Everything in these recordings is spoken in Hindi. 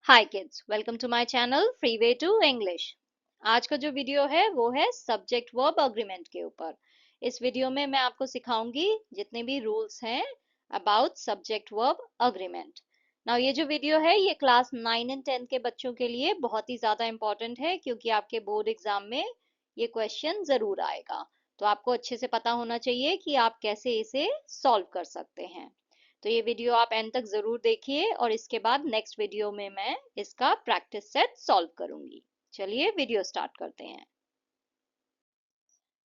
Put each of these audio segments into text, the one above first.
Hi kids, welcome to my channel free way to English. आज का जो वीडियो है वो है सब्जेक्ट वर्ब अग्रीमेंट के ऊपर। इस वीडियो में मैं आपको सिखाऊंगी जितने भी रूल्स हैं about subject verb agreement. Now ये जो वीडियो है ये क्लास 9 एंड 10 के बच्चों के लिए बहुत ही ज्यादा इंपॉर्टेंट है क्योंकि आपके बोर्ड एग्जाम में ये क्वेश्चन जरूर आएगा। तो आपको अच्छे से पता होना चाहिए कि आप कैसे इसे सॉल्व कर सकते हैं। तो ये वीडियो आप एंड तक जरूर देखिए और इसके बाद नेक्स्ट वीडियो में मैं इसका प्रैक्टिस सेट सॉल्व करूंगी। चलिए वीडियो स्टार्ट करते हैं।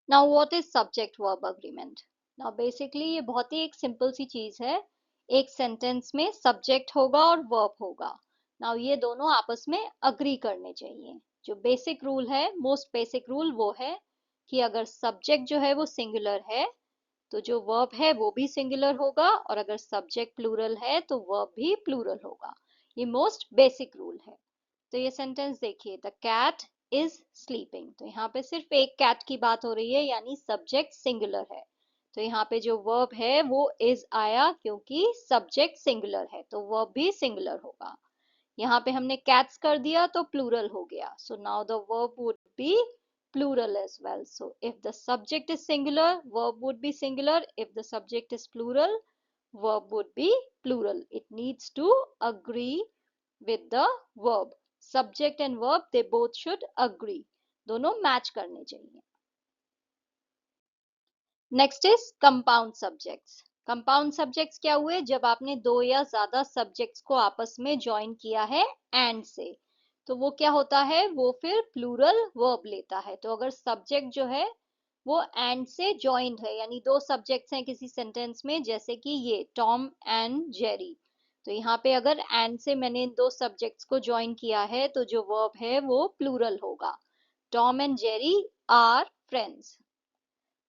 Now what is subject verb agreement? Now basically ये बहुत ही एक सिंपल सी चीज है। एक सेंटेंस में सब्जेक्ट होगा और वर्ब होगा। नाउ ये दोनों आपस में अग्री करने चाहिए। जो बेसिक रूल है, मोस्ट बेसिक रूल वो है कि अगर सब्जेक्ट जो है वो सिंगुलर है तो जो वर्ब है वो भी सिंगुलर होगा और अगर सब्जेक्ट प्लूरल है तो वर्ब भी प्लूरल होगा। ये मोस्ट बेसिक रूल है। तो ये सेंटेंस देखिए, द कैट इज स्लीपिंग। तो यहाँ पे सिर्फ एक कैट की बात हो रही है यानी सब्जेक्ट सिंगुलर है। तो यहाँ पे जो वर्ब है वो इज आया क्योंकि सब्जेक्ट सिंगुलर है तो वर्ब भी सिंगुलर होगा। यहाँ पे हमने cats कर दिया तो plural हो गया. So now the verb would be plural as well. So if the subject is singular, verb would be singular. If the subject is plural, verb would be plural. It needs to agree with the verb. Subject and verb, they both should agree. दोनों मैच करने चाहिए. Next is compound subjects. Compound subjects क्या हुए? जब आपने दो या ज्यादा सब्जेक्ट्स को आपस में ज्वाइन किया है एंड से, तो वो क्या होता है? वो फिर प्लूरल वर्ब लेता है। तो अगर सब्जेक्ट जो है वो एंड से ज्वाइंड है यानी दो सब्जेक्ट्स हैं किसी सेंटेंस में, जैसे कि ये टॉम एंड जेरी, तो यहाँ पे अगर एंड से मैंने इन दो सब्जेक्ट्स को ज्वाइन किया है तो जो वर्ब है वो प्लूरल होगा। Tom and Jerry are friends.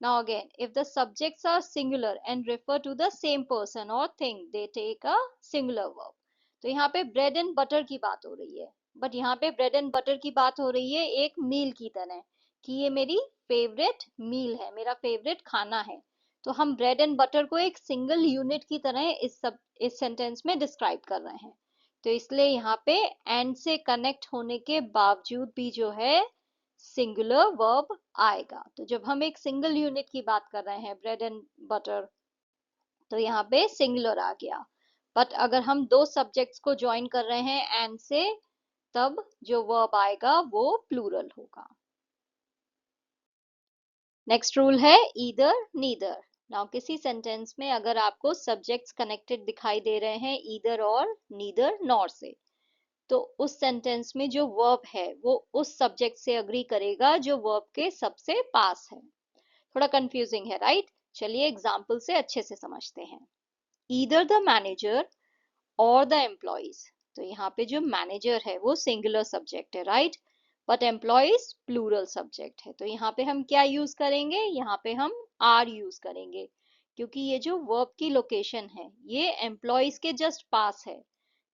Now again, if the subjects are singular and refer to the same person or thing, they take a singular verb. तो यहाँ पे bread and butter की बात हो रही है, बट यहाँ पे bread and butter की बात हो रही है एक मील की तरह कि ये मेरी फेवरेट मील है, मेरा फेवरेट खाना है। तो हम ब्रेड एंड बटर को एक सिंगल यूनिट की तरह इस सेंटेंस में डिस्क्राइब कर रहे हैं। तो इसलिए यहाँ पे एंड से कनेक्ट होने के बावजूद भी जो है सिंगुलर वर्ब आएगा। तो जब हम एक सिंगल यूनिट की बात कर रहे हैं ब्रेड एंड बटर, तो यहाँ पे सिंगुलर आ गया। बट अगर हम दो सब्जेक्ट्स को ज्वाइन कर रहे हैं एंड से, तब जो वर्ब आएगा वो प्लूरल होगा। नेक्स्ट रूल है ईदर नीदर। नाउ किसी सेंटेंस में अगर आपको सब्जेक्ट्स कनेक्टेड दिखाई दे रहे हैं ईदर और नीदर नॉर से, तो उस सेंटेंस में जो वर्ब है वो उस सब्जेक्ट से अग्री करेगा जो वर्ब के सबसे पास है। थोड़ा कंफ्यूजिंग है, राइट? चलिए एग्जाम्पल से अच्छे से समझते हैं। ईदर द मैनेजर और द एम्प्लॉइज। तो यहाँ पे जो मैनेजर है वो सिंगुलर सब्जेक्ट है, right? But employees plural subject है। तो यहाँ पे हम क्या यूज करेंगे? यहाँ पे हम आर यूज करेंगे क्योंकि ये जो वर्ब की लोकेशन है ये एम्प्लॉइज के जस्ट पास है।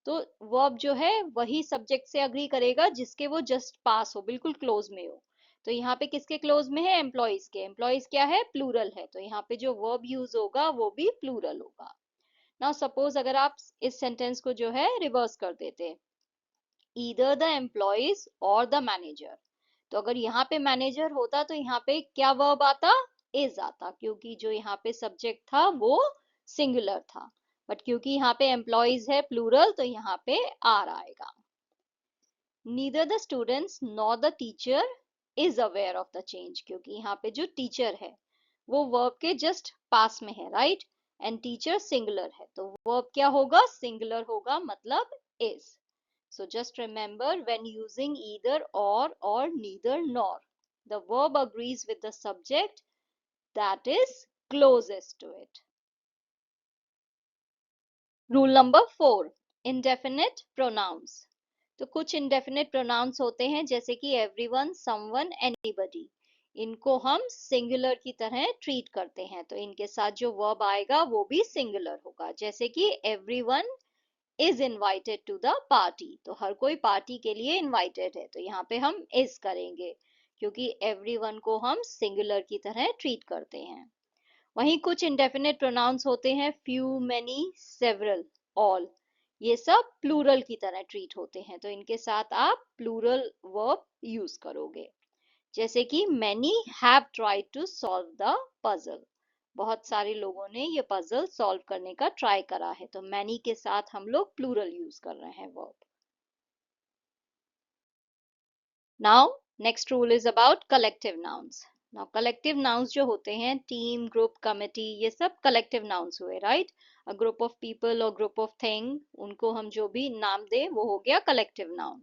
तो वर्ब जो है वही सब्जेक्ट से अग्री करेगा जिसके वो जस्ट पास हो, बिल्कुल क्लोज में हो। तो यहाँ पे किसके क्लोज में है? एम्प्लॉइज के। एम्प्लॉइज क्या है? प्लूरल है, तो यहाँ पे जो वर्ब यूज होगा वो भी प्लूरल होगा। नाउ सपोज अगर आप इस सेंटेंस को जो है रिवर्स कर देते, ईदर द एम्प्लॉइज और द मैनेजर, तो अगर यहाँ पे मैनेजर होता तो यहाँ पे क्या वर्ब आता? इज आता, क्योंकि जो यहाँ पे सब्जेक्ट था वो सिंगुलर था। बट क्योंकि यहाँ पे एम्प्लॉइज है प्लूरल तो यहाँ पे आर आएगा। Neither the students nor the teacher is aware of the change, क्योंकि यहाँ पे जो टीचर है वो वर्ब के जस्ट पास में है, राइट? एंड टीचर सिंगुलर है तो वर्ब क्या होगा? सिंगुलर होगा, मतलब is. So just remember, when using either or neither nor, the verb agrees with the subject that is closest to it. Rule number 4, indefinite pronouns. तो कुछ indefinite pronouns होते हैं जैसे कि everyone, someone, anybody. इनको हम singular की तरह treat करते हैं तो इनके साथ जो verb आएगा वो भी singular होगा, जैसे कि everyone is invited to the party. तो हर कोई पार्टी के लिए invited है तो यहाँ पे हम is करेंगे क्योंकि everyone को हम singular की तरह treat करते हैं। वहीं कुछ indefinite pronouns होते हैं few, many, several, all. ये सब प्लूरल की तरह ट्रीट होते हैं, तो इनके साथ आप प्लूरल वर्ब यूज करोगे। जैसे कि many have tried to solve the puzzle, बहुत सारे लोगों ने ये पजल सॉल्व करने का ट्राई करा है, तो many के साथ हम लोग प्लूरल यूज कर रहे हैं verb. Now next rule is about collective nouns. Now collective nouns जो होते हैं, टीम, ग्रुप, कमिटी, ये सब कलेक्टिव नाउन्स हुए, right. A group of people और ग्रुप ऑफ थिंग, उनको हम जो भी नाम दे वो हो गया कलेक्टिव नाउन।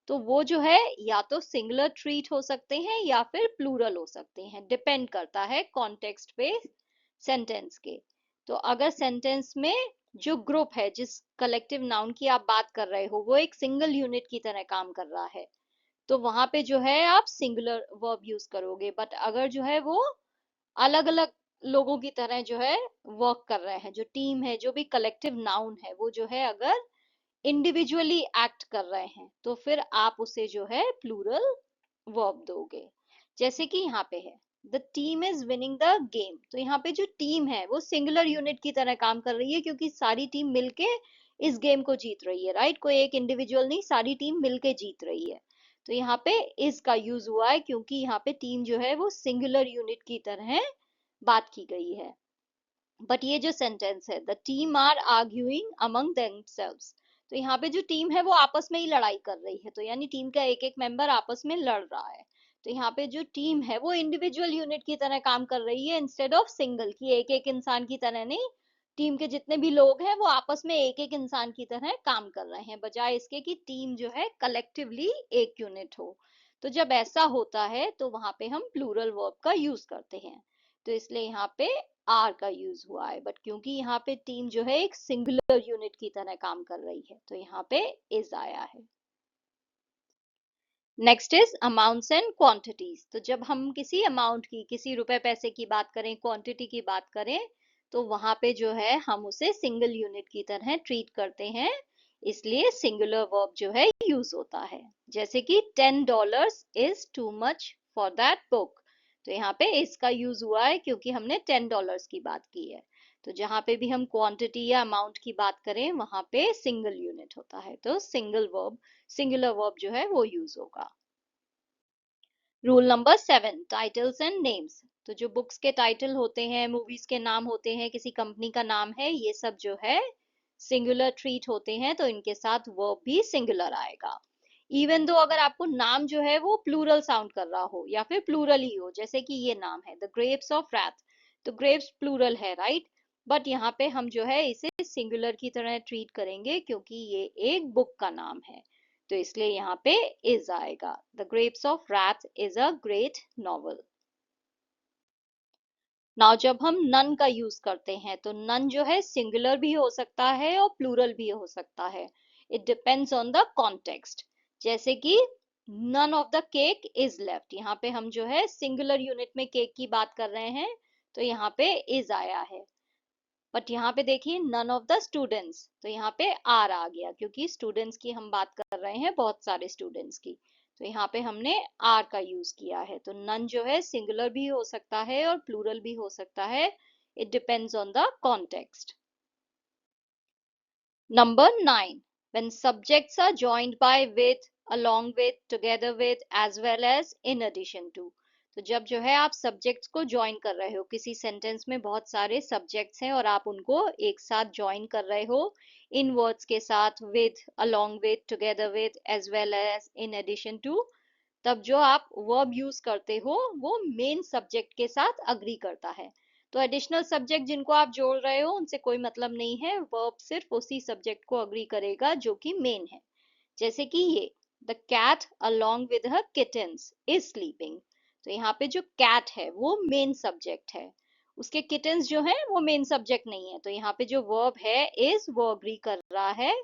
तो वो जो है या तो सिंगुलर ट्रीट हो सकते हैं या फिर प्लूरल हो सकते हैं, डिपेंड करता है कॉन्टेक्स्ट पे सेंटेंस के। तो अगर सेंटेंस में जो ग्रुप है, जिस कलेक्टिव नाउन की आप बात कर रहे हो, वो एक सिंगल यूनिट की तरह काम कर रहा है, तो वहां पे जो है आप सिंगुलर वर्ब यूज करोगे। बट अगर जो है वो अलग अलग लोगों की तरह जो है वर्क कर रहे हैं, जो टीम है, जो भी कलेक्टिव नाउन है, वो जो है अगर इंडिविजुअली एक्ट कर रहे हैं, तो फिर आप उसे जो है प्लूरल वर्ब दोगे। जैसे कि यहाँ पे है the team is winning the game, तो यहाँ पे जो टीम है वो सिंगुलर यूनिट की तरह काम कर रही है, क्योंकि सारी टीम मिलके इस गेम को जीत रही है, राइट। कोई एक इंडिविजुअल नहीं, सारी टीम मिलके जीत रही है। तो यहाँ पे इज का यूज हुआ है, क्योंकि यहाँ पे टीम जो है वो सिंगुलर यूनिट की तरह बात की गई है। बट ये जो सेंटेंस है the team are arguing among themselves, तो यहाँ पे जो टीम है वो आपस में ही लड़ाई कर रही है, तो यानी टीम का एक एक मेंबर आपस में लड़ रहा है। तो यहाँ पे जो टीम है वो इंडिविजुअल यूनिट की तरह काम कर रही है, इंस्टेड ऑफ सिंगल, की एक एक इंसान की तरह नहीं। टीम के जितने भी लोग हैं वो आपस में एक एक इंसान की तरह काम कर रहे हैं, बजाय इसके कि टीम जो है कलेक्टिवली एक यूनिट हो। तो जब ऐसा होता है तो वहां पे हम प्लूरल वर्ब का यूज करते हैं। तो इसलिए यहाँ पे आर का यूज हुआ है, बट क्योंकि यहाँ पे टीम जो है एक सिंगुलर यूनिट की तरह काम कर रही है, तो यहाँ पे इज आया है। Next is amounts and quantities. तो जब हम किसी अमाउंट की, किसी रुपए पैसे की बात करें, क्वांटिटी की बात करें, तो वहां पे जो है हम उसे सिंगल यूनिट की तरह ट्रीट करते हैं, इसलिए सिंगुलर वर्ब जो है यूज होता है। जैसे कि $10 is too much for that book, तो यहाँ पे इसका यूज हुआ है क्योंकि हमने $10 की बात की है। तो जहां पे भी हम क्वांटिटी या अमाउंट की बात करें, वहां पे सिंगल यूनिट होता है, तो सिंगुलर वर्ब जो है वो यूज होगा। Rule number 7, titles and names. तो जो बुक्स के टाइटल होते हैं, मूवीज के नाम होते हैं, किसी कंपनी का नाम है, ये सब जो है सिंगुलर ट्रीट होते हैं, तो इनके साथ वर्ब भी सिंगुलर आएगा। इवन दो अगर आपको नाम जो है वो प्लूरल साउंड कर रहा हो या फिर प्लूरल ही हो, जैसे कि ये नाम है द ग्रेप्स ऑफ रैथ, तो ग्रेप्स प्लूरल है, राइट। बट यहाँ पे हम जो है इसे सिंगुलर की तरह ट्रीट करेंगे, क्योंकि ये एक बुक का नाम है, तो इसलिए यहाँ पे इज आएगा। The Grapes of Wrath is a great novel. Now जब हम नन का यूज करते हैं, तो नन जो है सिंगुलर भी हो सकता है और प्लूरल भी हो सकता है, it depends on the context. जैसे कि none of the cake is left, यहाँ पे हम जो है सिंगुलर यूनिट में केक की बात कर रहे हैं, तो यहाँ पे इज आया है। बट यहाँ पे देखिए नन ऑफ द स्टूडेंट्स, तो यहाँ पे आर आ गया, क्योंकि स्टूडेंट्स की हम बात कर रहे हैं, बहुत सारे स्टूडेंट्स की, तो यहाँ पे हमने आर का यूज किया है। तो नन जो है सिंगुलर भी हो सकता है और प्लूरल भी हो सकता है, it depends on the context. Number 9, when subjects are joined by, with, along with, together with, as well as, in addition to। तो जब जो है आप सब्जेक्ट्स को ज्वाइन कर रहे हो, किसी सेंटेंस में बहुत सारे सब्जेक्ट्स हैं और आप उनको एक साथ ज्वाइन कर रहे हो इन वर्ड्स के साथ, with, along with, together with, as well as, in addition to, तब जो आप वर्ब यूज करते हो वो मेन सब्जेक्ट के साथ अग्री करता है। तो एडिशनल सब्जेक्ट जिनको आप जोड़ रहे हो उनसे कोई मतलब नहीं है, वर्ब सिर्फ उसी सब्जेक्ट को अग्री करेगा जो कि मेन है। जैसे कि ये the cat along with her kittens is sleeping, तो यहाँ पे जो कैट है वो मेन सब्जेक्ट है, उसके किटन्स जो है वो मेन सब्जेक्ट नहीं है, तो यहाँ पे जो वर्ब है इज वो अग्री कर रहा है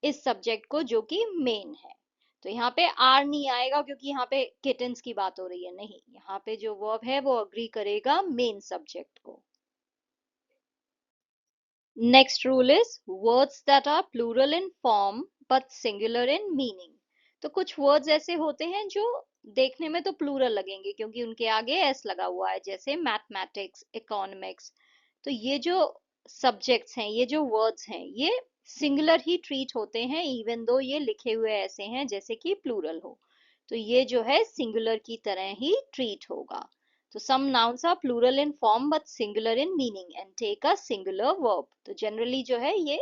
इस सब्जेक्ट को जो कि मेन है। तो यहाँ पे आर नहीं आएगा, क्योंकि यहाँ पे किटन्स की बात हो रही है, नहीं, यहाँ पे जो वर्ब है वो अग्री करेगा मेन सब्जेक्ट को। Next rule is words that are plural in form but singular in meaning. तो कुछ वर्ड्स ऐसे होते हैं जो देखने में तो प्लूरल लगेंगे क्योंकि उनके आगे एस लगा हुआ है, जैसे मैथमेटिक्स, इकोनॉमिक्स। तो ये जो सब्जेक्ट्स हैं, ये जो वर्ड्स हैं, ये सिंगुलर ही ट्रीट होते हैं, इवन दो ये लिखे हुए ऐसे हैं जैसे कि प्लूरल हो। तो ये जो है सिंगुलर की तरह ही ट्रीट होगा। तो some nouns are plural in form but singular in meaning and take a singular verb. तो जनरली जो है ये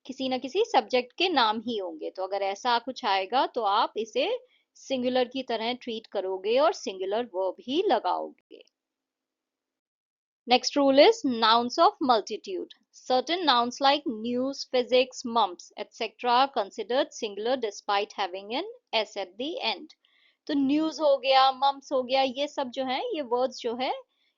किसी न किसी सब्जेक्ट के नाम ही होंगे। तो अगर ऐसा कुछ आएगा तो आप इसे सिंगुलर की तरह ट्रीट करोगे और सिंगुलर वर्ब ही लगाओगे। Next rule is nouns of multitude. Certain nouns like news, physics, mumps, etc. are considered singular despite having an s at the end. तो न्यूज हो गया, मम्स हो गया, ये सब जो है ये वर्ड्स जो है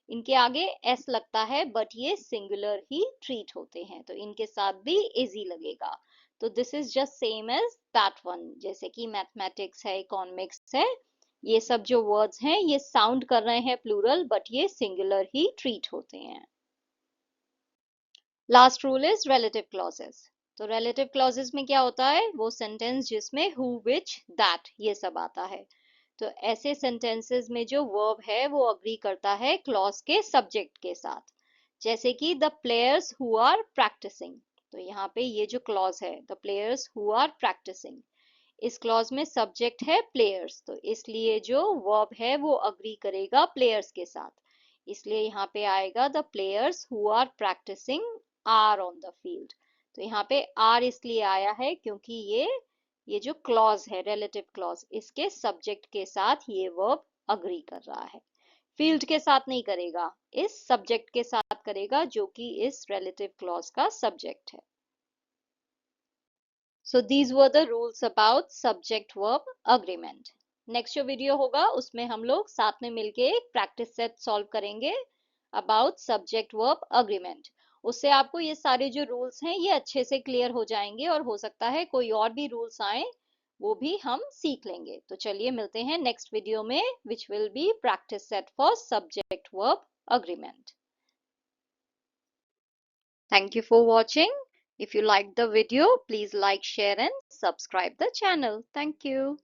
इनके आगे एस लगता है बट ये सिंगुलर ही ट्रीट होते हैं, तो इनके साथ भी इजी लगेगा। तो this is just same as that one, जैसे कि मैथमेटिक्स है, इकोनॉमिक्स है, ये सब जो वर्ड्स हैं ये साउंड कर रहे हैं प्लूरल बट ये सिंगुलर ही ट्रीट होते हैं। Last rule is relative clauses. तो रिलेटिव क्लॉजेस में क्या होता है, वो सेंटेंस जिसमें हु, विच, दैट ये सब आता है। तो ऐसे सेंटेंसेस में जो वर्ब है वो अग्री करता है क्लॉज के सब्जेक्ट के साथ, जैसे कि the players who are practising. तो यहाँ पे ये जो क्लॉज है the players who are practising, इस क्लॉज में सब्जेक्ट है प्लेयर्स, तो इसलिए जो वर्ब है वो अग्री करेगा प्लेयर्स के साथ, इसलिए यहाँ पे आएगा the players who are practising are on the field. तो यहाँ पे आर इसलिए आया है क्योंकि ये जो क्लॉज है रिलेटिव क्लॉज, इसके सब्जेक्ट के साथ ये वर्ब अग्री कर रहा है। फील्ड के साथ नहीं करेगा, इस सब्जेक्ट के साथ करेगा जो कि इस रिलेटिव क्लॉज का सब्जेक्ट है। So these were the rules about subject verb agreement. Next जो वीडियो होगा उसमें हम लोग साथ में मिलके एक प्रैक्टिस सेट सॉल्व करेंगे अबाउट सब्जेक्ट वर्ब अग्रीमेंट। उससे आपको ये सारे जो रूल्स हैं ये अच्छे से क्लियर हो जाएंगे और हो सकता है कोई और भी रूल्स आए वो भी हम सीख लेंगे। तो चलिए मिलते हैं नेक्स्ट वीडियो में which will be practice set for subject verb agreement. Thank you for watching. If you liked the video, please like, share and subscribe the channel. Thank you.